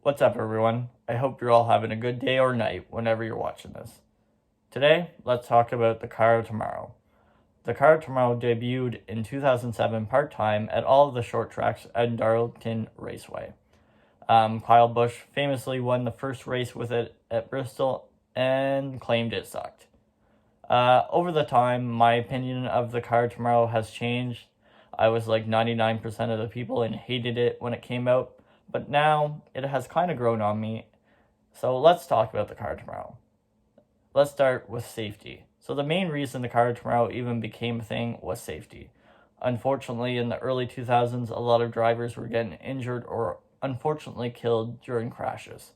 What's up, everyone? I hope you're all having a good day or night whenever you're watching this. Today, let's talk about the Car of Tomorrow. The Car of Tomorrow debuted in 2007 part-time at all of the short tracks at Darlington Raceway. Kyle Busch famously won the first race with it at Bristol and claimed it sucked. Over the time, my opinion of the Car of Tomorrow has changed. I was like 99% of the people and hated it when it came out, but now it has kind of grown on me. So let's talk about the Car of Tomorrow. Let's start with safety. So the main reason the Car of Tomorrow even became a thing was safety. Unfortunately, in the early 2000s, a lot of drivers were getting injured or unfortunately killed during crashes.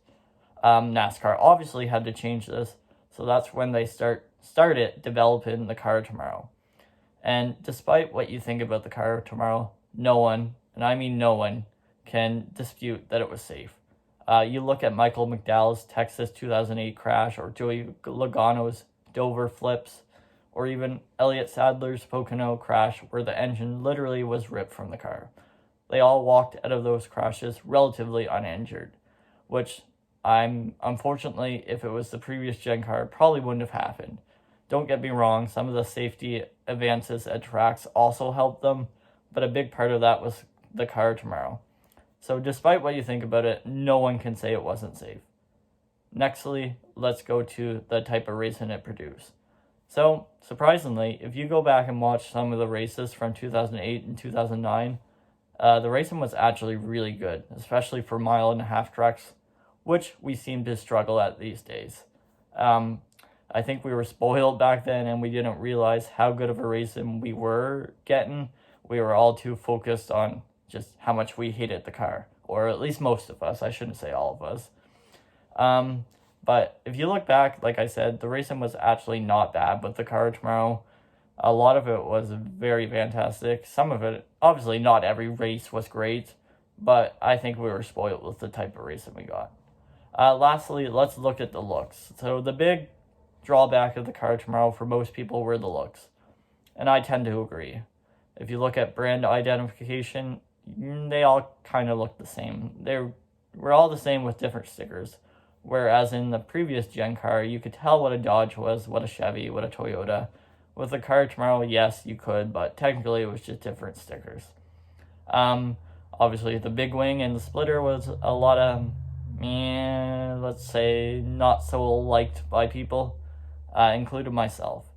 NASCAR obviously had to change this, so that's when they started developing the Car of Tomorrow. And despite what you think about the Car of Tomorrow, no one, and I mean no one, can dispute that it was safe. You look at Michael McDowell's Texas 2008 crash, or Joey Logano's Dover flips, or even Elliott Sadler's Pocono crash where the engine literally was ripped from the car. They all walked out of those crashes relatively uninjured, which unfortunately, if it was the previous gen car, probably wouldn't have happened. Don't get me wrong, some of the safety advances at tracks also helped them, but a big part of that was the Car of Tomorrow. So despite what you think about it, no one can say it wasn't safe. Nextly, let's go to the type of racing it produced. So, surprisingly, if you go back and watch some of the races from 2008 and 2009, the racing was actually really good, especially for mile-and-a-half tracks, which we seem to struggle at these days. I think we were spoiled back then and we didn't realize how good of a racing we were getting. We were all too focused on just how much we hated the car, or at least most of us. I shouldn't say all of us. But if you look back, like I said, the racing was actually not bad with the Car of Tomorrow. A lot of it was very fantastic. Some of it, obviously not every race was great, but I think we were spoiled with the type of racing we got. Lastly, let's look at the looks. So the big drawback of the Car of Tomorrow for most people were the looks, and I tend to agree. If you look at brand identification, they all kind of look the same. We're all the same with different stickers. Whereas in the previous gen car, you could tell what a Dodge was, what a Chevy, what a Toyota. With the Car of Tomorrow, yes, you could, but technically it was just different stickers. Obviously, the big wing and the splitter was a lot of, let's say, not so liked by people, including myself.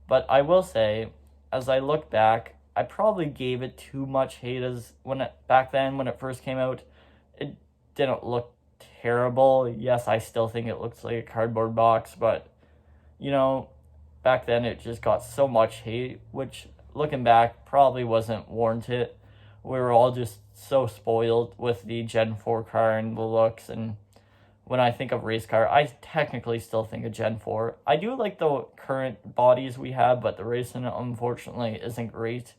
But I will say, as I look back, I probably gave it too much hate back then when it first came out. It didn't look terrible. Yes, I still think it looks like a cardboard box, but back then it just got so much hate, which looking back probably wasn't warranted. We were all just so spoiled with the Gen 4 car and the looks, and when I think of race car, I technically still think of Gen 4. I do like the current bodies we have, but the racing unfortunately isn't great.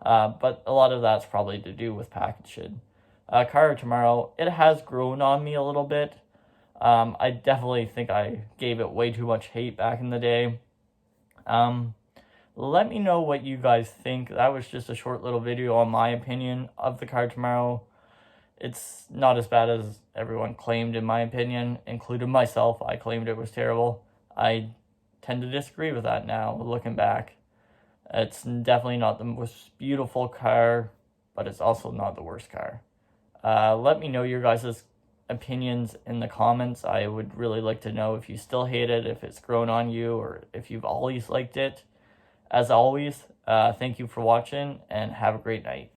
But a lot of that's probably to do with packaging. Car of Tomorrow, it has grown on me a little bit. I definitely think I gave it way too much hate back in the day. Let me know what you guys think. That was just a short little video on my opinion of the Car of Tomorrow. It's not as bad as everyone claimed, in my opinion, including myself. I claimed it was terrible. I tend to disagree with that now, looking back. It's definitely not the most beautiful car, but it's also not the worst car. Let me know your guys' opinions in the comments. I would really like to know if you still hate it, if it's grown on you, or if you've always liked it. As always, thank you for watching, and have a great night.